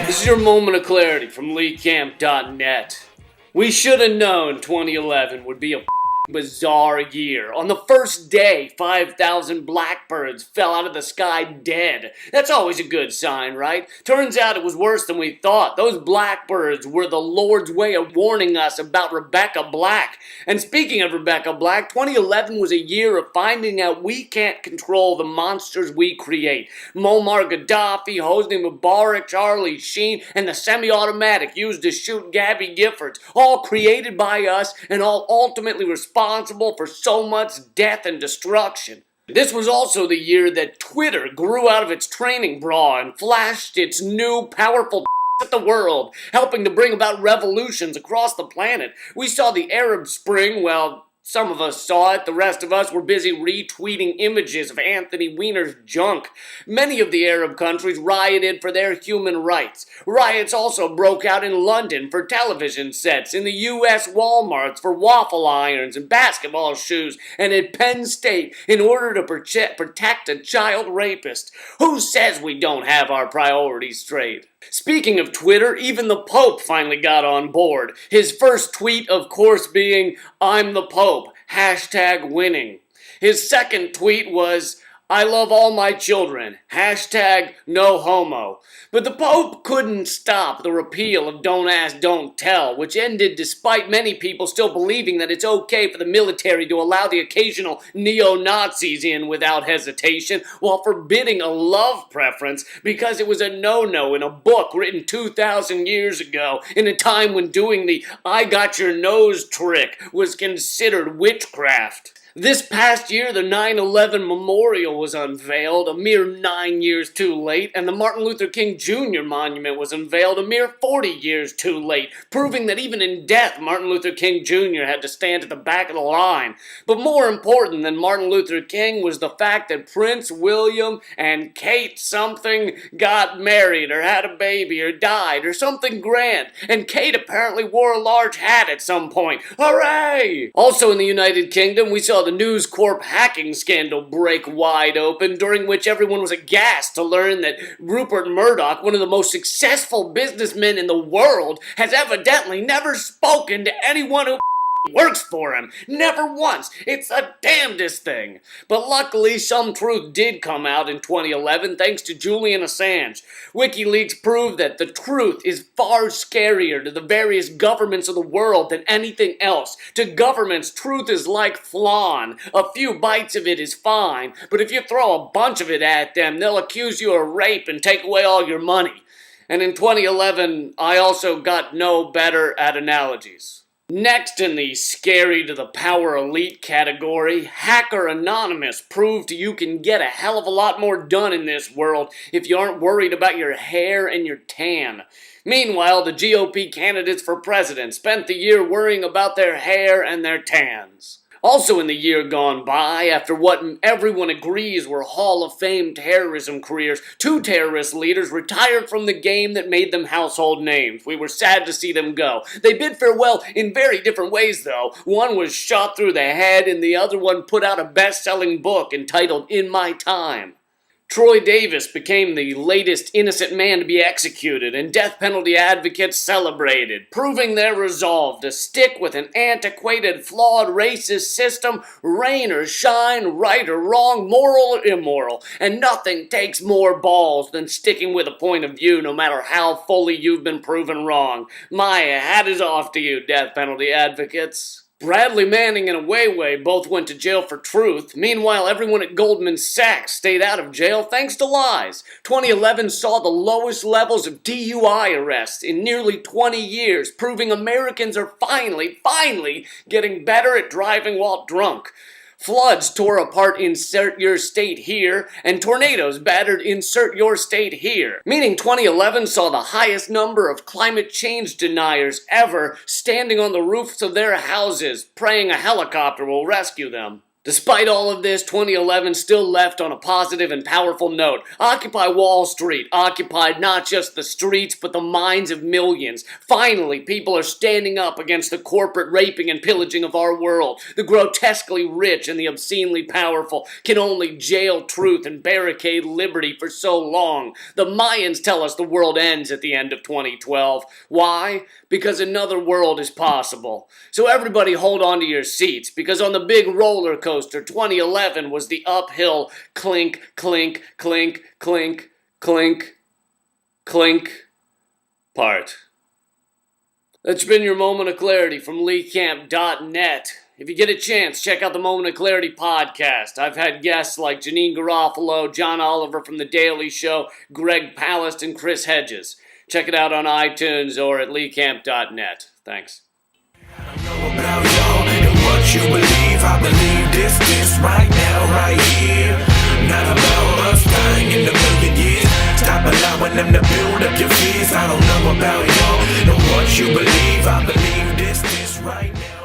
This is your moment of clarity from LeeCamp.net. We should have known 2011 would be a bizarre year. On the first day, 5,000 blackbirds fell out of the sky dead. That's always a good sign, right? Turns out it was worse than we thought. Those blackbirds were the Lord's way of warning us about Rebecca Black. And speaking of Rebecca Black, 2011 was a year of finding out we can't control the monsters we create. Muammar Gaddafi, Hosni Mubarak, Charlie Sheen, and the semi-automatic used to shoot Gabby Giffords, all created by us and all ultimately responsible for so much death and destruction. This was also the year that Twitter grew out of its training bra and flashed its new powerful at the world, helping to bring about revolutions across the planet. We saw the Arab Spring, well, some of us saw it, the rest of us were busy retweeting images of Anthony Weiner's junk. Many of the Arab countries rioted for their human rights. Riots also broke out in London for television sets, in the US Walmarts for waffle irons and basketball shoes, and at Penn State in order to protect a child rapist. Who says we don't have our priorities straight? Speaking of Twitter, even the Pope finally got on board. His first tweet, of course, being, "I'm the Pope, #winning. His second tweet was, "I love all my children, #no homo." But the Pope couldn't stop the repeal of Don't Ask, Don't Tell, which ended despite many people still believing that it's okay for the military to allow the occasional neo-Nazis in without hesitation, while forbidding a love preference because it was a no-no in a book written 2,000 years ago, in a time when doing the "I got your nose" trick was considered witchcraft. This past year, the 9/11 Memorial was unveiled, a mere 9 years too late, and the Martin Luther King Jr. Monument was unveiled a mere 40 years too late, proving that even in death, Martin Luther King Jr. had to stand at the back of the line. But more important than Martin Luther King was the fact that Prince William and Kate something got married, or had a baby, or died, or something grand, and Kate apparently wore a large hat at some point. Hooray! Also in the United Kingdom, we saw the News Corp hacking scandal break wide open, during which everyone was aghast to learn that Rupert Murdoch, one of the most successful businessmen in the world, has evidently never spoken to anyone who works for him. Never once. It's the damnedest thing. But luckily, some truth did come out in 2011 thanks to Julian Assange. WikiLeaks proved that the truth is far scarier to the various governments of the world than anything else. To governments, truth is like flan. A few bites of it is fine, but if you throw a bunch of it at them, they'll accuse you of rape and take away all your money. And in 2011, I also got no better at analogies. Next in the scary to the power elite category, Hacker Anonymous proved you can get a hell of a lot more done in this world if you aren't worried about your hair and your tan. Meanwhile, the GOP candidates for president spent the year worrying about their hair and their tans. Also in the year gone by, after what everyone agrees were Hall of Fame terrorism careers, 2 terrorist leaders retired from the game that made them household names. We were sad to see them go. They bid farewell in very different ways, though. One was shot through the head, and the other one put out a best-selling book entitled In My Time. Troy Davis became the latest innocent man to be executed, and death penalty advocates celebrated, proving their resolve to stick with an antiquated, flawed, racist system, rain or shine, right or wrong, moral or immoral, and nothing takes more balls than sticking with a point of view no matter how fully you've been proven wrong. My hat is off to you, death penalty advocates. Bradley Manning and Weiwei both went to jail for truth. Meanwhile, everyone at Goldman Sachs stayed out of jail thanks to lies. 2011 saw the lowest levels of DUI arrests in nearly 20 years, proving Americans are finally getting better at driving while drunk. Floods tore apart Insert Your State Here, and tornadoes battered Insert Your State Here. Meaning 2011 saw the highest number of climate change deniers ever standing on the roofs of their houses, praying a helicopter will rescue them. Despite all of this, 2011 still left on a positive and powerful note. Occupy Wall Street occupied not just the streets, but the minds of millions. Finally, people are standing up against the corporate raping and pillaging of our world. The grotesquely rich and the obscenely powerful can only jail truth and barricade liberty for so long. The Mayans tell us the world ends at the end of 2012. Why? Because another world is possible. So everybody hold on to your seats, because on the big roller coaster, 2011 was the uphill clink, clink, clink, clink, clink, clink part. That's been your Moment of Clarity from LeeCamp.net. If you get a chance, check out the Moment of Clarity podcast. I've had guests like Janine Garofalo, John Oliver from The Daily Show, Greg Palast, and Chris Hedges. Check it out on iTunes or at LeeCamp.net. Thanks. You believe, I believe this right now, right here. Not about us dying in a million years. Stop allowing them to build up your fears. I don't know about y'all. And what you believe, I believe this right now.